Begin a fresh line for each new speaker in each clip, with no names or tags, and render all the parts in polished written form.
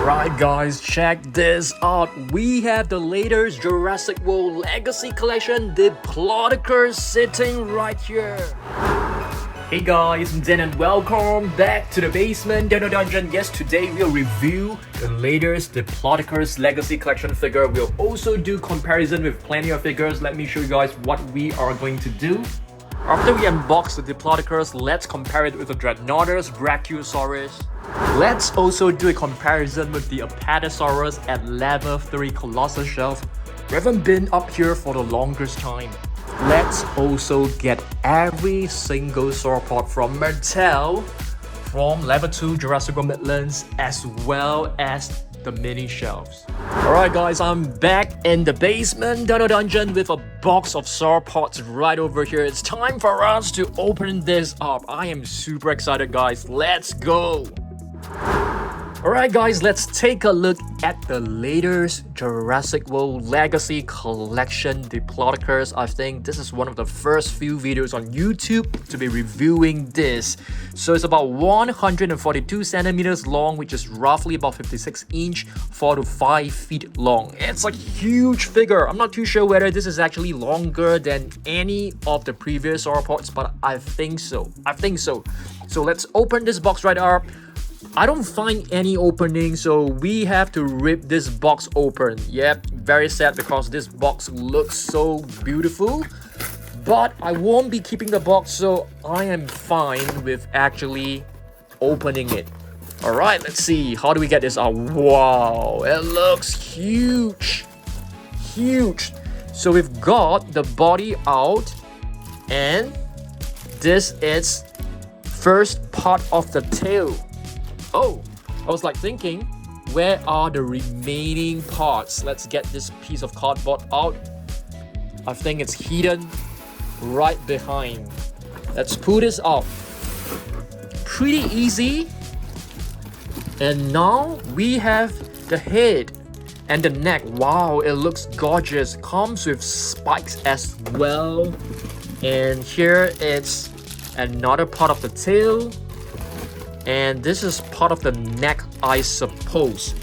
Alright guys, check this out. We have the latest Jurassic World Legacy Collection Diplodocus sitting right here. Hey guys, Zen and welcome back to the basement Dino Dungeon. Yes, today we'll review the latest Diplodocus Legacy Collection figure. We'll also do comparison with plenty of figures. Let me show you guys what we are going to do. After we unbox the Diplodocus, let's compare it with the Dreadnoughtus, Brachiosaurus. Let's also do a comparison with the Apatosaurus at level 3 Colossal shelf. We haven't been up here for the longest time. Let's also get every single sauropod from Mattel from level 2 Jurassic World Midlands as well as the mini shelves. Alright guys, I'm back in the basement Dino Dungeon with a box of sauropods right over here. It's time for us to open this up. I am super excited guys, let's go! Alright guys, let's take a look at the latest Jurassic World Legacy Collection Diplodocus. I think this is one of the first few videos on YouTube to be reviewing this. So it's about 142 centimeters long, which is roughly about 56 inch, 4 to 5 feet long. It's a huge figure. I'm not too sure whether this is actually longer than any of the previous sauropods, but I think so. So let's open this box right up. I don't find any opening, so we have to rip this box open. Yep, very sad because this box looks so beautiful. But I won't be keeping the box, so I am fine with actually opening it. Alright, let's see. How do we get this out? Wow, it looks huge. Huge. So we've got the body out, and this is first part of the tail. Oh, I was like thinking, where are the remaining parts? Let's get this piece of cardboard out. I think it's hidden right behind. Let's pull this out. Pretty easy. And now we have the head and the neck. Wow, it looks gorgeous. Comes with spikes as well. And here it's another part of the tail. And this is part of the neck, I suppose.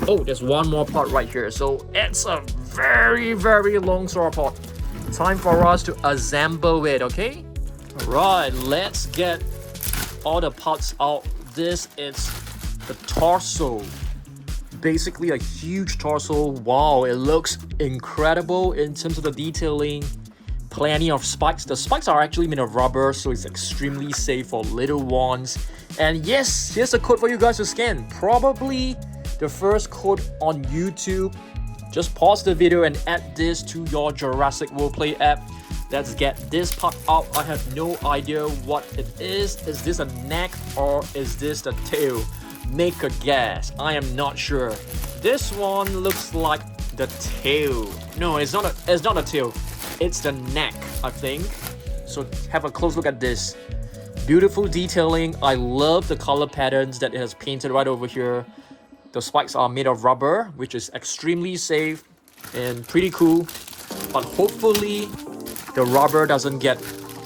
Oh, there's one more part right here. So it's a very, very long sauropod. Time for us to assemble it, okay? Alright, let's get all the parts out. This is the torso. Basically a huge torso. Wow, it looks incredible in terms of the detailing. Plenty of spikes. The spikes are actually made of rubber, so it's extremely safe for little ones. And yes, here's a code for you guys to scan. Probably the first code on YouTube. Just pause the video and add this to your Jurassic World Play app. Let's get this part out. I have no idea what it is. Is this a neck or is this the tail? Make a guess. I am not sure. This one looks like the tail. No, it's not a tail. It's the neck, I think. So have a close look at this. Beautiful detailing. I love the color patterns that it has painted right over here. The spikes are made of rubber, which is extremely safe and pretty cool. But hopefully the rubber doesn't get,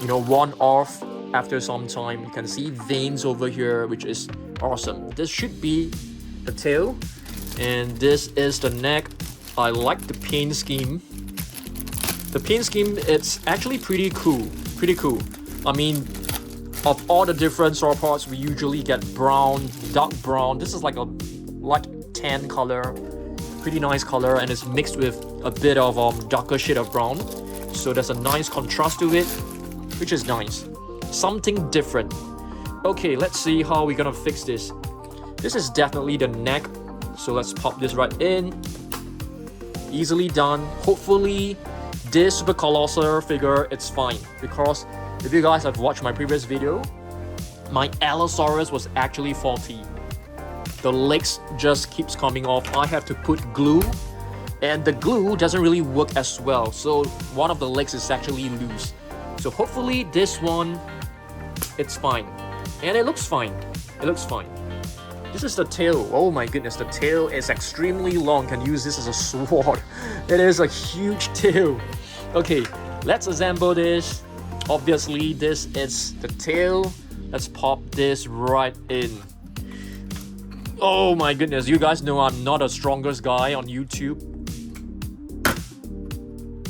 worn off after some time. You can see veins over here, which is awesome. This should be the tail. And this is the neck. I like the paint scheme. The paint scheme, it's actually pretty cool. I mean, of all the different sauropods, we usually get brown, dark brown. This is like a light tan color, pretty nice color, and it's mixed with a bit of darker shade of brown. So there's a nice contrast to it, which is nice. Something different. Okay, let's see how we're gonna fix this. This is definitely the neck, so let's pop this right in. Easily done. Hopefully this super colossal figure, it's fine, because if you guys have watched my previous video, my Allosaurus was actually faulty. The legs just keeps coming off. I have to put glue, and the glue doesn't really work as well. So one of the legs is actually loose. So hopefully this one, it's fine. And it looks fine. This is the tail. Oh my goodness, the tail is extremely long. Can use this as a sword. It is a huge tail. Okay, let's assemble this. Obviously, this is the tail. Let's pop this right in. Oh my goodness, you guys know I'm not the strongest guy on YouTube.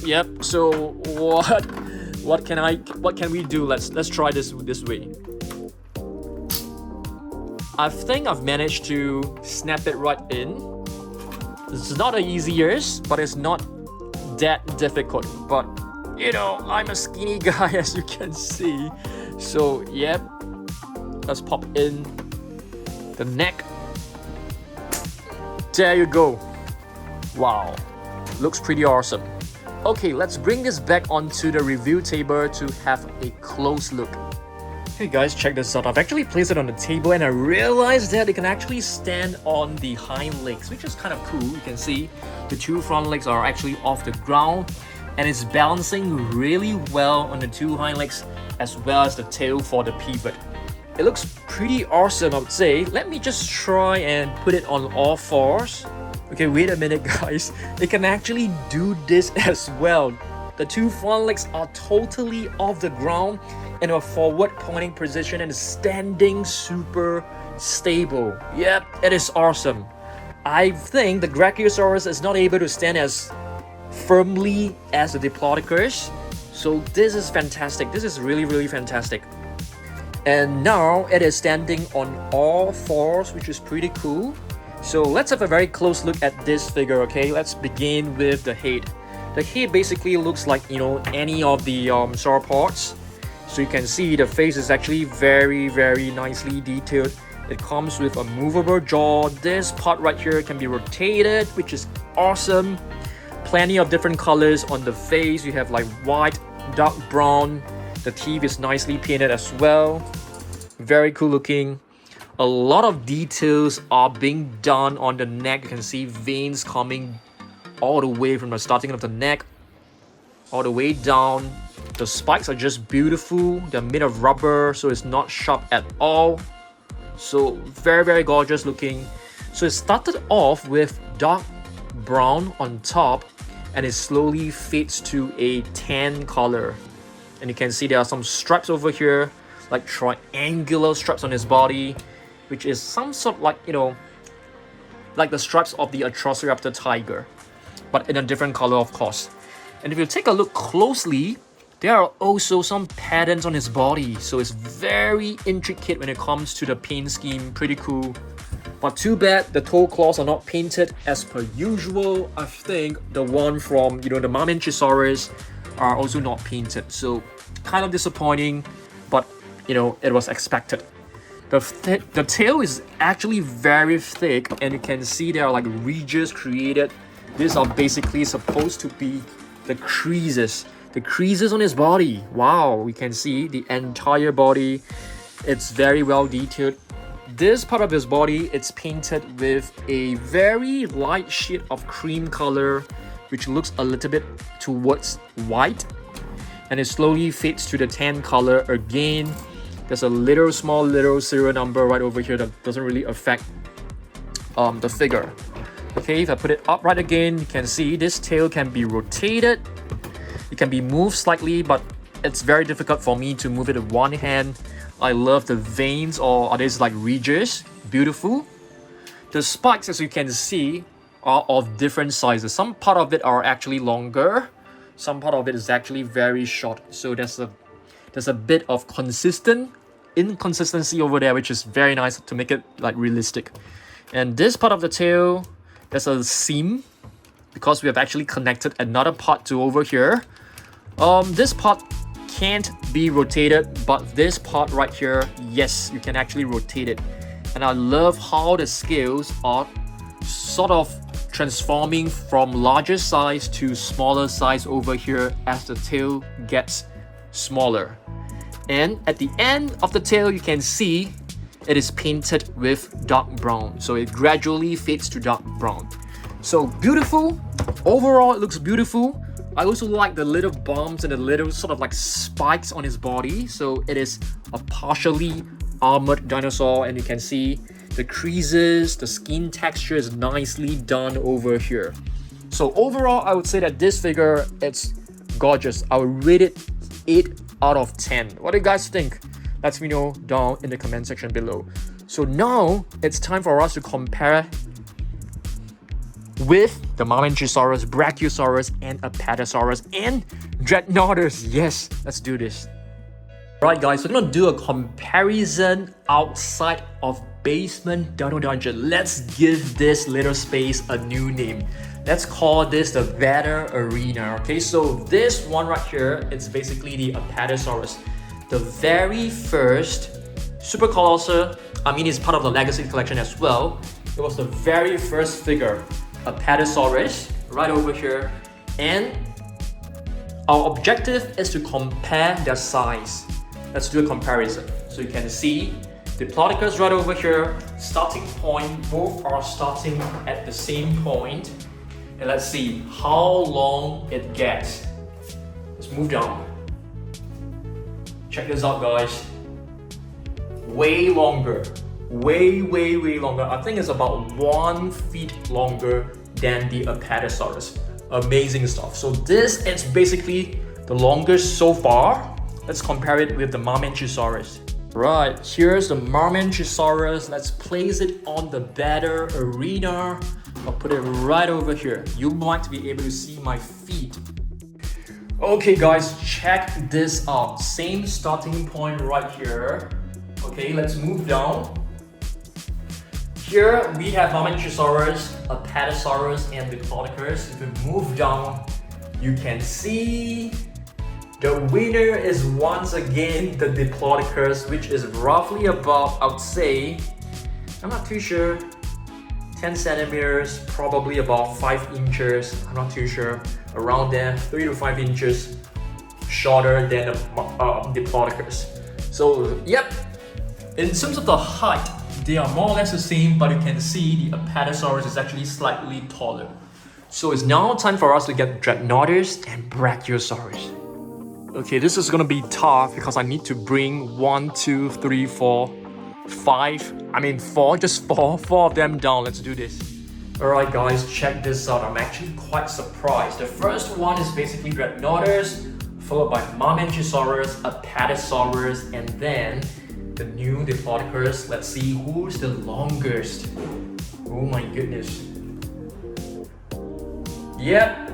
Yep, so what can we do? Let's try this way. I think I've managed to snap it right in. It's not the easiest, but it's not that difficult. But you know, I'm a skinny guy as you can see. So yep, let's pop in the neck. There you go. Wow, looks pretty awesome. Okay, let's bring this back onto the review table to have a close look. Hey guys, check this out. I've actually placed it on the table and I realized that it can actually stand on the hind legs, which is kind of cool. You can see the two front legs are actually off the ground and it's balancing really well on the two hind legs as well as the tail for the pivot. It looks pretty awesome, I would say. Let me just try and put it on all fours. Okay, wait a minute guys. It can actually do this as well. The two front legs are totally off the ground in a forward pointing position and standing super stable. Yep, it is awesome. I think the Brachiosaurus is not able to stand as firmly as the Diplodocus. So this is fantastic. This is really fantastic. And now it is standing on all fours, which is pretty cool. So let's have a very close look at this figure, okay? Let's begin with the head. The head basically looks like, you know, any of the sauropods. So you can see the face is actually very nicely detailed. It comes with a movable jaw. This part right here can be rotated, which is awesome. Plenty of different colors on the face. You have like white, dark brown. The teeth is nicely painted as well. Very cool looking. A lot of details are being done on the neck. You can see veins coming all the way from the starting of the neck all the way down. The spikes are just beautiful. They're made of rubber, so it's not sharp at all. So very gorgeous looking. So it started off with dark brown on top and it slowly fades to a tan color. And you can see there are some stripes over here, like triangular stripes on his body, which is some sort of like, you know, like the stripes of the Atrociraptor tiger, but in a different color, of course. And if you take a look closely, there are also some patterns on his body, so it's very intricate when it comes to the paint scheme. Pretty cool. But too bad the toe claws are not painted as per usual. I think the one from, you know, the Mamenchisaurus are also not painted, so kind of disappointing, but you know, it was expected. The tail is actually very thick and you can see there are like ridges created. These are basically supposed to be the creases on his body. Wow, we can see the entire body. It's very well detailed. This part of his body, it's painted with a very light shade of cream color, which looks a little bit towards white, and it slowly fades to the tan color again. There's a small serial number right over here that doesn't really affect the figure. Okay, if I put it upright again, you can see this tail can be rotated. It can be moved slightly, but it's very difficult for me to move it with one hand. I love the veins, or are these like ridges? Beautiful. The spikes, as you can see, are of different sizes. Some part of it are actually longer. Some part of it is actually very short. So there's a bit of inconsistency over there, which is very nice to make it like realistic. And this part of the tail, there's a seam because we have actually connected another part to over here. This part can't be rotated, but this part right here, yes, you can actually rotate it. And I love how the scales are sort of transforming from larger size to smaller size over here as the tail gets smaller. And at the end of the tail, you can see it is painted with dark brown, so it gradually fades to dark brown. So beautiful. Overall, it looks beautiful. I also like the little bumps and the little sort of like spikes on his body. So it is a partially armored dinosaur, and you can see the creases, the skin texture is nicely done over here. So overall, I would say that this figure, it's gorgeous. I would rate it 8 out of 10. What do you guys think? Let me know down in the comment section below. So now it's time for us to compare with the Mamenchisaurus, Brachiosaurus, and Apatosaurus, and Dreadnoughtus. Yes, let's do this. Alright guys, we're gonna do a comparison outside of basement Dino Dungeon. Let's give this little space a new name. Let's call this the Better Arena. Okay, so this one right here, it's basically the Apatosaurus. The very first Super Colossal, it's part of the Legacy collection as well. It was the very first figure, Apatosaurus, right over here. And our objective is to compare their size. Let's do a comparison. So you can see Diplodocus right over here, starting point, both are starting at the same point. And let's see how long it gets. Let's move down. Check this out, guys. Way longer. Way longer. I think it's about 1 feet longer than the Apatosaurus. Amazing stuff. So this is basically the longest so far. Let's compare it with the Mamenchisaurus. Right, here's the Mamenchisaurus. Let's place it on the Better Arena. I'll put it right over here. You might be able to see my feet. Okay guys, check this out. Same starting point right here. Okay, let's move down. Here we have Mamenchisaurus, Apatosaurus, and Diplodocus. If we move down, you can see the winner is once again the Diplodocus, which is roughly about, I would say, I'm not too sure, 10 centimeters, probably about 5 inches, I'm not too sure, around there, 3 to 5 inches shorter than the Diplodocus. So, yep, in terms of the height, they are more or less the same, but you can see the Apatosaurus is actually slightly taller. So it's now time for us to get Dreadnoughtus and Brachiosaurus. Okay, this is gonna be tough because I need to bring 1, 2, 3, 4, 5, 4, just four of them down. Let's do this. Alright guys, check this out. I'm actually quite surprised. The first one is basically Dreadnoughtus, followed by Mamenchisaurus, Apatosaurus, and then the new Diplodocus. Let's see who's the longest. Oh my goodness. Yep.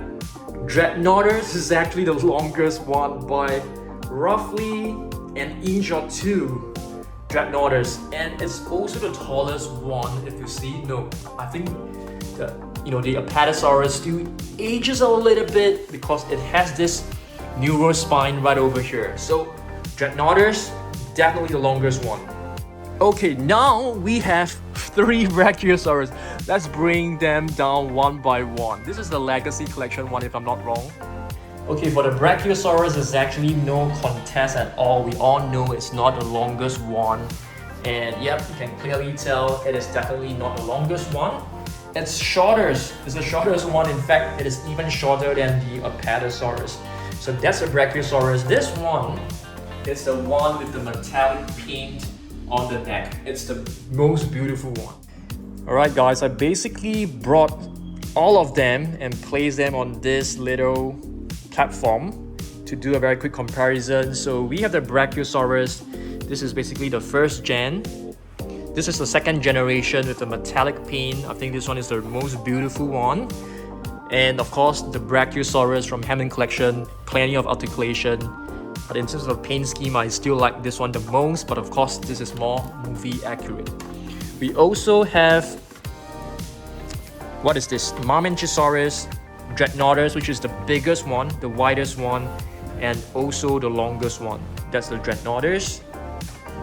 Dreadnoughtus is actually the longest one by roughly an inch or two. Dreadnoughtus, and it's also the tallest one. If you see, no, I think the Apatosaurus still ages a little bit because it has this neural spine right over here. So Dreadnoughtus, definitely the longest one. Okay, now we have 3 Brachiosaurus. Let's bring them down one by one. This is the Legacy Collection one, if I'm not wrong. Okay, for the Brachiosaurus, there's actually no contest at all. We all know it's not the longest one. And yep, you can clearly tell it is definitely not the longest one. It's shortest. It's the shortest one. In fact, it is even shorter than the Apatosaurus. So that's the Brachiosaurus. This one is the one with the metallic paint on the neck. It's the most beautiful one. Alright guys, I basically brought all of them and placed them on this little platform to do a very quick comparison. So we have the Brachiosaurus. This is basically the first gen. This is the second generation with the metallic paint. I think this one is the most beautiful one. And of course the Brachiosaurus from Hammond Collection, plenty of articulation. But in terms of paint scheme, I still like this one the most, but of course this is more movie accurate. We also have, what is this? Mamenchisaurus, Dreadnoughtus, which is the biggest one, the widest one, and also the longest one. That's the Dreadnoughtus.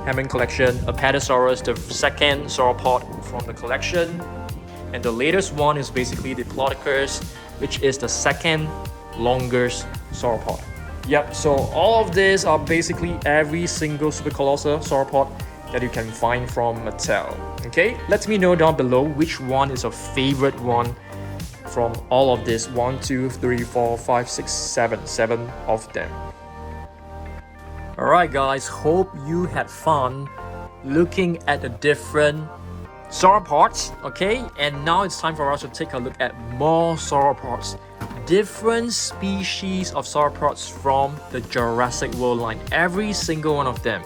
Hammond Collection, Apatosaurus, the second sauropod from the collection. And the latest one is basically the Diplodocus, which is the second longest sauropod. Yep, so all of these are basically every single Super Colossal sauropod that you can find from Mattel. Okay, let me know down below which one is your favorite one from all of this. 1, 2, 3, 4, 5, 6, 7 of them. Alright guys, hope you had fun looking at the different sauropods, okay? And now it's time for us to take a look at more sauropods. Different species of sauropods from the Jurassic World line, every single one of them.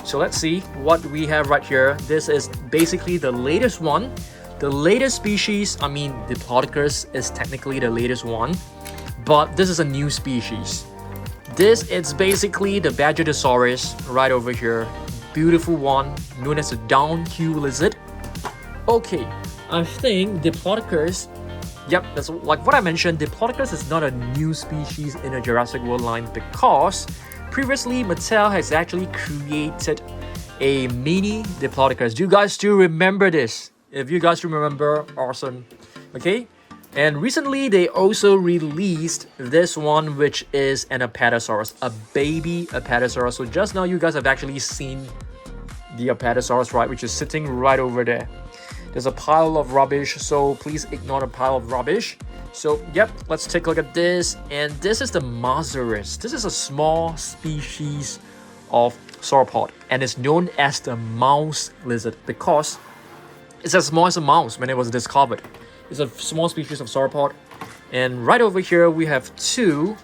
So let's see what we have right here. This is basically the latest one. The latest species, I mean, Diplodocus is technically the latest one, but this is a new species. This is basically the Bajadasaurus right over here. Beautiful one, known as a down-queue lizard. Okay, I think Diplodocus, yep, that's like what I mentioned, Diplodocus is not a new species in the Jurassic World line because previously Mattel has actually created a mini Diplodocus. Do you guys still remember this? If you guys remember, awesome. Okay, and recently they also released this one, which is an Apatosaurus, a baby Apatosaurus. So just now you guys have actually seen the Apatosaurus, right, which is sitting right over there. There's a pile of rubbish, so please ignore the pile of rubbish. So yep, let's take a look at this. And this is the Mussaurus. This is a small species of sauropod, and it's known as the mouse lizard because it's as small as a mouse when it was discovered. It's a small species of sauropod. And right over here, we have two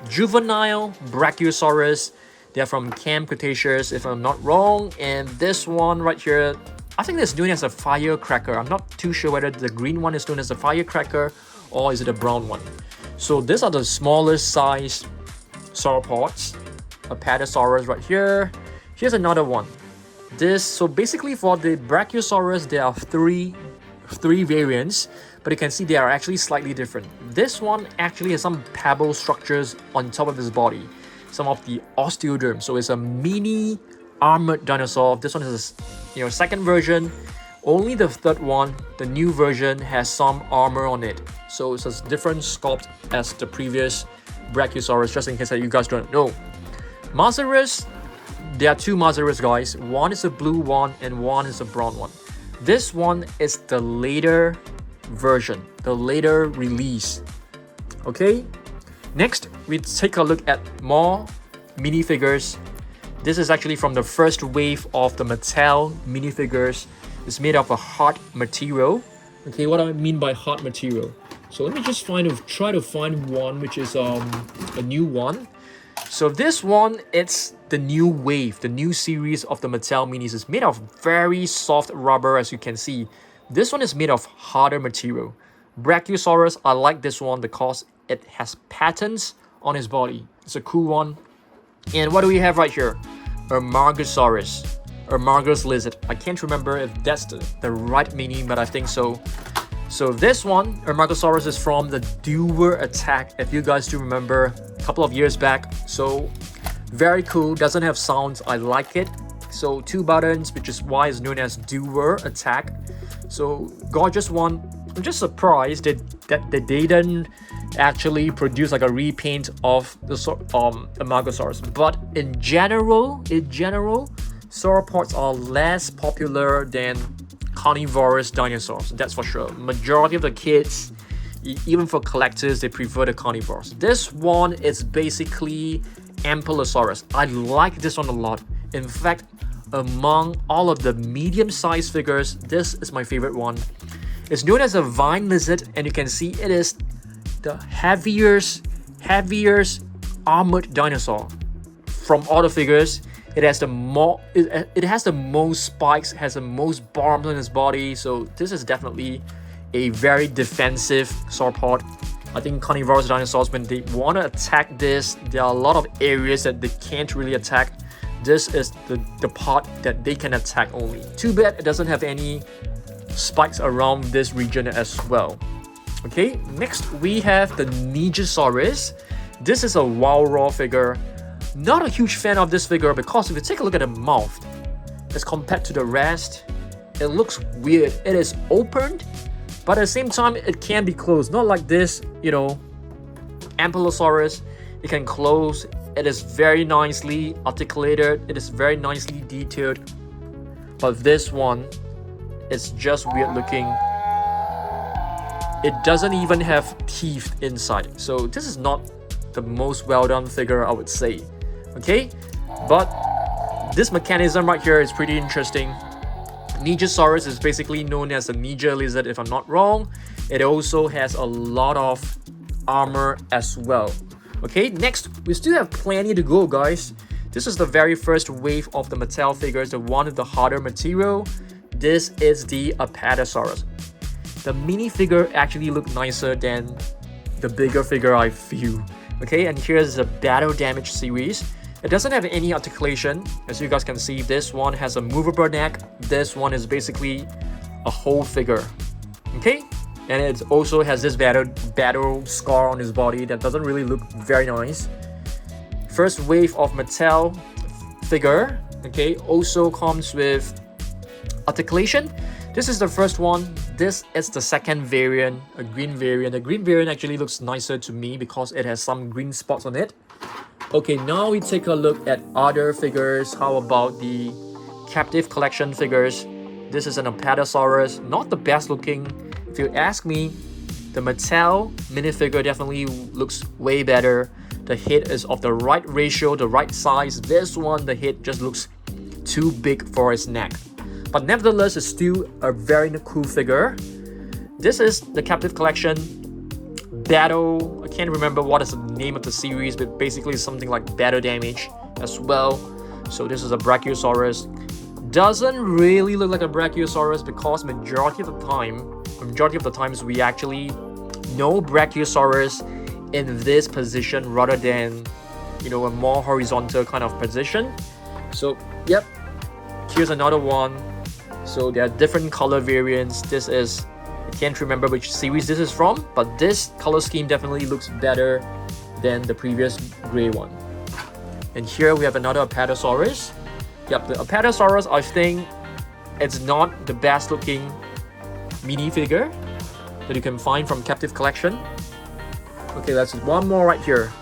juvenile Brachiosaurus. They're from Camp Cretaceous, if I'm not wrong. And this one right here, I think it's known as a firecracker. I'm not too sure whether the green one is known as a firecracker or is it a brown one. So these are the smallest size sauropods. Apatosaurus right here. Here's another one. So basically for the Brachiosaurus, there are three variants, but you can see they are actually slightly different. This one actually has some pebble structures on top of his body, some of the osteoderm. So it's a mini armored dinosaur. This one is a second version. Only the third one, the new version, has some armor on it. So it's a different sculpt as the previous Brachiosaurus, just in case that you guys don't know. Mussaurus. There are two Mussaurus, guys. One is a blue one and one is a brown one. This one is the later version, the later release. Okay, next we take a look at more minifigures. This is actually from the first wave of the Mattel minifigures. It's made of a hard material. Okay, what do I mean by hard material? So let me just try to find one which is a new one. So this one, it's the new wave, the new series of the Mattel minis. It's made of very soft rubber, as you can see. This one is made of harder material. Brachiosaurus, I like this one because it has patterns on his body. It's a cool one. And what do we have right here? Amargasaurus, Amargasaurus lizard. I can't remember if that's the right meaning, but I think so. So this one, Amargasaurus, is from the Dewar attack, if you guys do remember, a couple of years back. So very cool, doesn't have sounds, I like it. So 2 buttons, which is why it's known as Dewar attack. So gorgeous one. I'm just surprised that they didn't actually produce like a repaint of the Amargasaurus. But in general, sauropods are less popular than carnivorous dinosaurs, that's for sure. Majority of the kids, even for collectors, they prefer the carnivores. This one is basically Apatosaurus. I like this one a lot. In fact, among all of the medium-sized figures, this is my favorite one. It's known as a vine lizard, and you can see it is the heaviest armored dinosaur from all the figures. It has the most spikes, has the most barbs on its body. So this is definitely a very defensive sauropod. I think carnivorous dinosaurs, when they want to attack this, there are a lot of areas that they can't really attack. This is the part that they can attack only. Too bad it doesn't have any spikes around this region as well. Okay, next we have the Nigersaurus. This is a wild raw figure. Not a huge fan of this figure because if you take a look at the mouth, as compared to the rest, it looks weird. It is opened, but at the same time, it can be closed. Not like this, Apatosaurus. It can close. It is very nicely articulated. It is very nicely detailed. But this one, it's just weird looking. It doesn't even have teeth inside. So this is not the most well done figure, I would say. Okay, but this mechanism right here is pretty interesting. Nigersaurus is basically known as a Niger lizard, if I'm not wrong. It also has a lot of armor as well. Okay, next, we still have plenty to go, guys. This is the very first wave of the Mattel figures, the one with the harder material. This is the Apatosaurus. The minifigure actually looked nicer than the bigger figure, I feel. Okay, and here's the Battle Damage series. It doesn't have any articulation. As you guys can see, this one has a movable neck. This one is basically a whole figure. Okay, and it also has this battle scar on his body that doesn't really look very nice. First wave of Mattel figure, okay, also comes with articulation. This is the first one. This is the second variant, a green variant. The green variant actually looks nicer to me because it has some green spots on it. Okay, now we take a look at other figures. How about the captive collection figures? This is an Apatosaurus, not the best looking. If you ask me, the Mattel minifigure definitely looks way better. The head is of the right ratio, the right size. This one, the head just looks too big for its neck. But nevertheless, it's still a very cool figure. This is the captive collection battle. I can't remember what is the name of the series, but basically something like battle damage as well. So this is a Brachiosaurus. Doesn't really look like a Brachiosaurus because majority of the times we actually know Brachiosaurus in this position rather than, you know, a more horizontal kind of position. So yep, here's another one. So there are different color variants. This is, I can't remember which series this is from, but this color scheme definitely looks better than the previous gray one. And here we have another Apatosaurus. Yep, the Apatosaurus, I think it's not the best looking minifigure that you can find from captive collection. Okay, that's one more right here.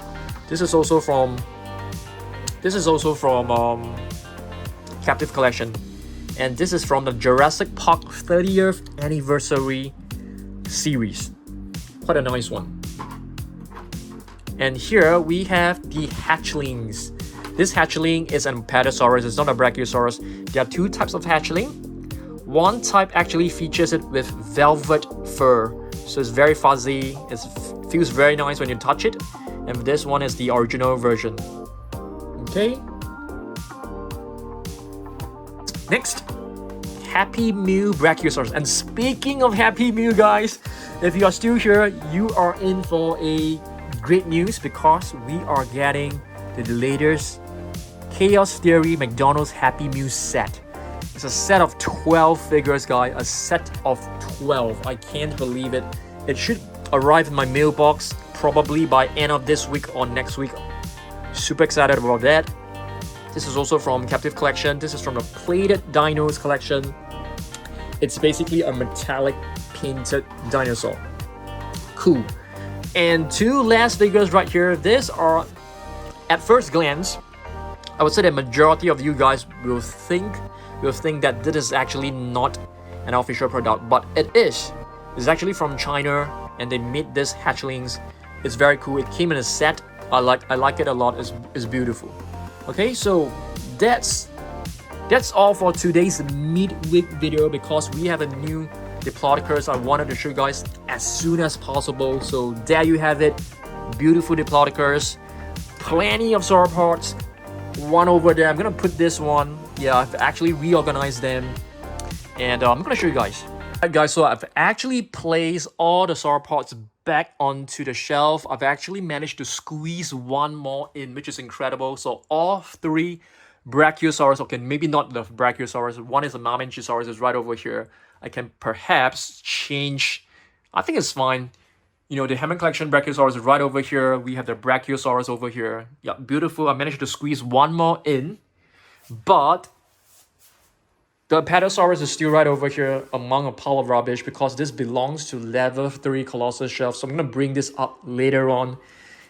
This is also from captive collection, and this is from the Jurassic Park 30th anniversary series. Quite a nice one. And here we have the hatchlings. This hatchling is an Apatosaurus, it's not a Brachiosaurus. There are two types of hatchling. One type actually features it with velvet fur, so it's very fuzzy, it feels very nice when you touch it. And this one is the original version. Okay. Next, Happy Meal Brachiosaurus. And speaking of Happy Meal, guys, if you are still here, you are in for a great news because we are getting the latest Chaos Theory McDonald's Happy Meal set. It's a set of 12 figures, guys. A set of 12. I can't believe it. It should arrive in my mailbox probably by end of this week or next week. Super excited about that. This is also from captive collection. This is from the Plated Dinos collection. It's basically a metallic painted dinosaur. Cool. And two last figures right here. These are, at first glance, I would say the majority of you guys will think that this is actually not an official product, but it is. It's actually from China, and they made this hatchlings. It's very cool. It came in a set. I like it a lot. It's beautiful. Okay, so that's all for today's midweek video because we have a new Diplodocus I wanted to show you guys as soon as possible. So there you have it. Beautiful Diplodocus. Plenty of sauropods. One over there. I'm gonna put this one. Yeah, I've actually reorganized them, and I'm gonna show you guys. Alright guys, so I've actually placed all the sauropods back onto the shelf. I've actually managed to squeeze one more in, which is incredible. So all three Brachiosaurus, okay, maybe not the Brachiosaurus, one is a Mamenchisaurus, is right over here. I can perhaps change, I think it's fine. You know, the Hammond Collection Brachiosaurus is right over here. We have the Brachiosaurus over here. Yeah, beautiful. I managed to squeeze one more in, but the Apatosaurus is still right over here among a pile of rubbish because this belongs to level 3 Colossal shelf. So I'm going to bring this up later on.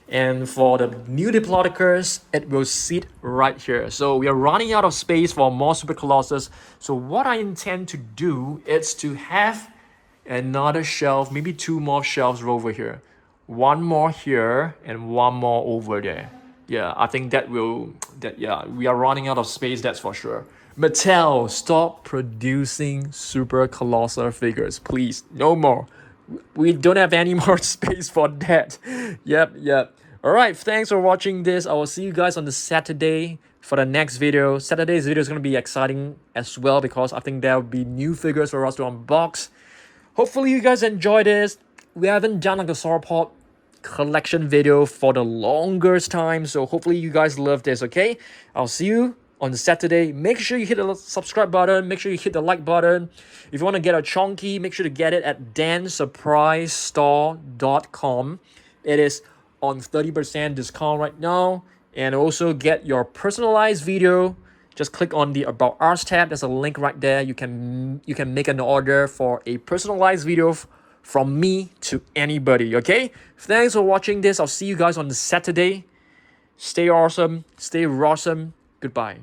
And for the new Diplodocus, it will sit right here. So we are running out of space for more Super Colossus. So what I intend to do is to have another shelf, maybe two more shelves over here. One more here and one more over there. Yeah, I think yeah, we are running out of space, that's for sure. Mattel, stop producing Super Colossal figures, please. No more. We don't have any more space for that. Yep. Alright, thanks for watching this. I will see you guys on the Saturday for the next video. Saturday's video is going to be exciting as well because I think there will be new figures for us to unbox. Hopefully you guys enjoy this. We haven't done like a sauropod collection video for the longest time, so hopefully you guys love this, okay? I'll see you on Saturday. Make sure you hit the subscribe button. Make sure you hit the like button. If you want to get a chonky, make sure to get it at dansurprisestore.com. It is on 30% discount right now. And also get your personalized video. Just click on the About Us tab. There's a link right there. You can make an order for a personalized video from me to anybody, okay? Thanks for watching this. I'll see you guys on Saturday. Stay awesome. Stay rawsome. Goodbye.